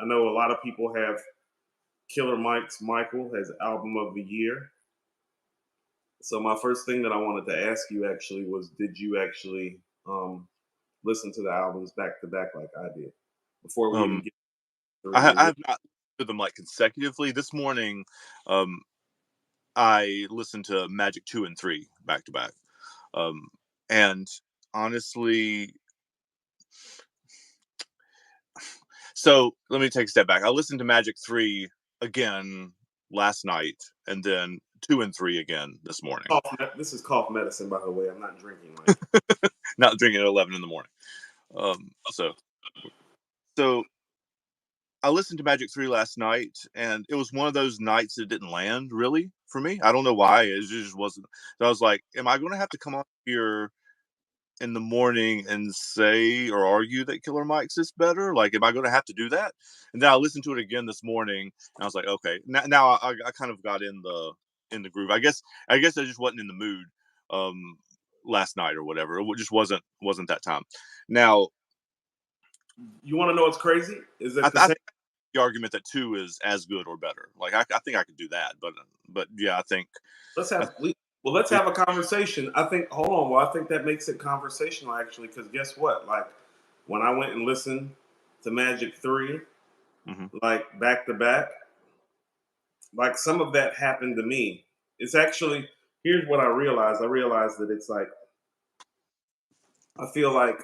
I know a lot of people have Killer Mike's Michael as album of the year. So my first thing that I wanted to ask you actually was, did you actually listen to the albums back to back like I did before we even Um, get to the review? I have not to them like consecutively. This morning, um, I listened to Magic 2 and 3 back to back. Um, and honestly, so let me take a step back. I listened to Magic 3 again last night, and then 2 and 3 again this morning. This is cough medicine, by the way. I'm not drinking like. Not drinking at 11 in the morning. Um, so so I listened to Magic 3 last night, and it was one of those nights that didn't land really for me. I don't know why. It just wasn't. So I was like, am I going to have to come on here in the morning and say or argue that Killer Mike's is better? Like, am I going to have to do that? And then I listened to it again this morning, and I was like, okay, now I kind of got in the groove. I guess I just wasn't in the mood um, last night or whatever. It just wasn't that time. Now, You want to know what's crazy? Is that the I same? think the argument that 2 is as good or better. Like, I think I could do that, but yeah, Let's I have well, let's think have a conversation. I think. Hold on. Well, I think that makes it conversational actually, because guess what? Like when I went and listened to Magic 3, mhm. like back to back, like some of that happened to me. It's actually, here's what I realized. I realized that it's like I feel like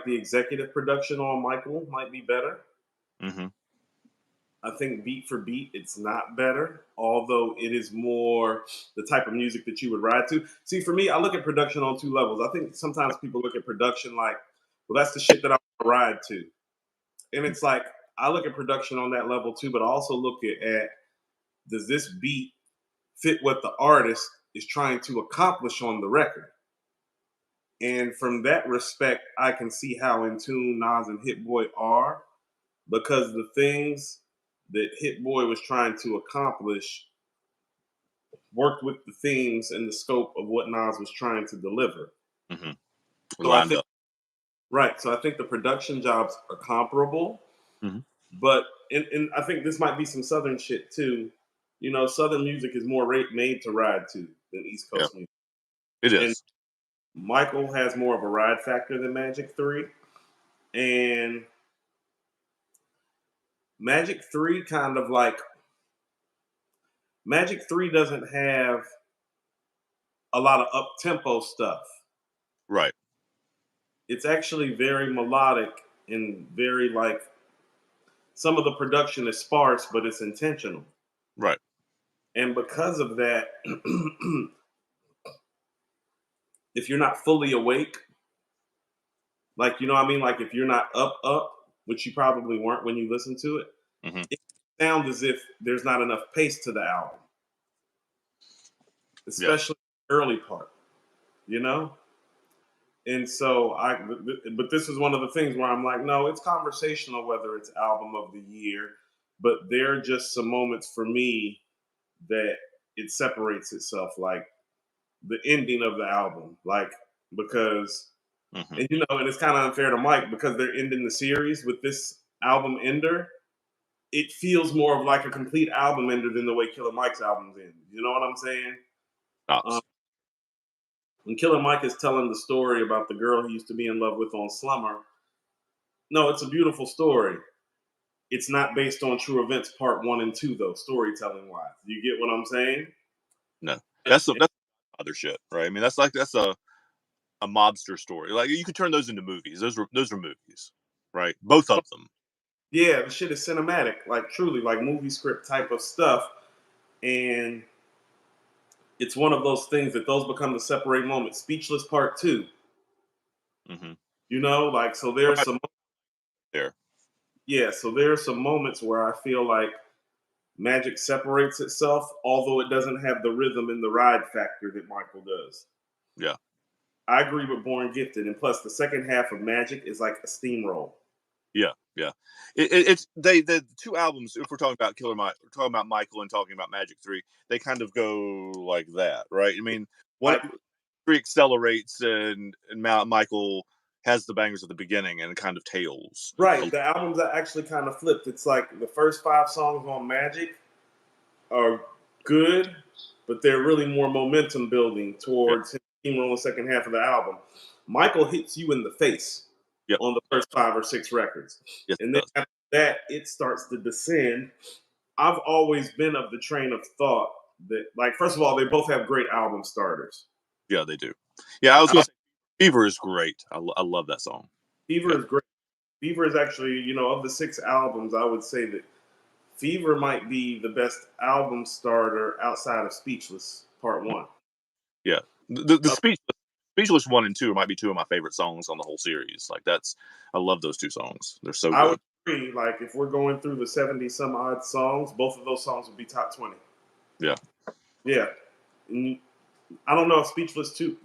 the executive production on Michael might be better. Mhm. I think beat for beat, it's not better, although it is more the type of music that you would ride to. See, for me, I look at production on two levels. I think sometimes people look at production like, well, that's the shit that I want to ride to. And it's like, I look at production on that level too, but I also look at does this beat fit what the artist is trying to accomplish on the record? And from that respect, I can see how in tune Nas and Hit Boy are, because the things that Hit Boy was trying to accomplish worked with the themes and the scope of what Nas was trying to deliver. Mhm. So I Lined think up. right. So I think the production jobs are comparable, Mhm. but and I think this might be some Southern shit too. You know, Southern music is more made to ride to than East Yeah, Coast music, it and is. Michael has more of a ride factor than Magic 3, and Magic 3 kind of like Magic 3 doesn't have a lot of up tempo stuff. Right. It's actually very melodic and very like some of the production is sparse, but it's intentional. Right. And because of that, if you're not fully awake, like you know what I mean, like if you're not up, which you probably weren't when you listened to it, Mhm. it sounds as if there's not enough pace to the album, Yeah. especially the early part, you know. And so but this is one of the things where I'm like, no, it's conversational whether it's album of the year, but there are just some moments for me that it separates itself, like the ending of the album, like because Mhm. and you know, and it's kind of unfair to Mike because they're ending the series with this album ender. It feels more of like a complete album ender than the way Killer Mike's albums end. You know what I'm saying? Um, Ops. when Killer Mike is telling the story about the girl he used to be in love with on Slumber, no, it's a beautiful story. It's not based on true events, part one and two, though, storytelling wise. You get what I'm saying? No. That's other shit, right? I mean, that's a mobster story. Like, you could turn those into movies. Those are movies, right? Both of them. Yeah, the shit is cinematic, like truly, like movie script type of stuff. And it's one of those things that those become the separate moments. Speechless part two, Mhm. you know, like so there's Right some there. yeah, so there are some moments where I feel like Magic separates itself, although it doesn't have the rhythm and the ride factor that Michael does. Yeah. I agree with Born Gifted, and plus the second half of Magic is like a steamroll. Yeah. Yeah. It's the two albums. If we're talking about Killer Mike, we're talking about Michael and talking about Magic 3. They kind of go like that, right? I mean, one Like 3 accelerates and Michael has the bangers at the beginning and kind of tails. Right. The albums are actually kind of flipped. It's like the first 5 songs on Magic are good, but they're really more momentum building Yeah. towards him on the second half of the album. Michael hits you in the face Yep. on the first 5 or 6 records. Yes, And it then does. after that, it starts to descend. I've always been of the train of thought that, like, first of all, they both have great album starters. Yeah, they do. Yeah, I was going to say Fever is great. I love that song. Fever is great. Fever is actually, of the 6 albums, I would say that Fever might be the best album starter outside of Speechless Part 1. Yeah. The Speechless 1 and 2 might be 2 of my favorite songs on the whole series. Like I love those 2 songs. They're so I good. would agree. Like, if we're going through the 70 some odd songs, both of those songs would be top 20. Yeah. Yeah. And I don't know if Speechless 2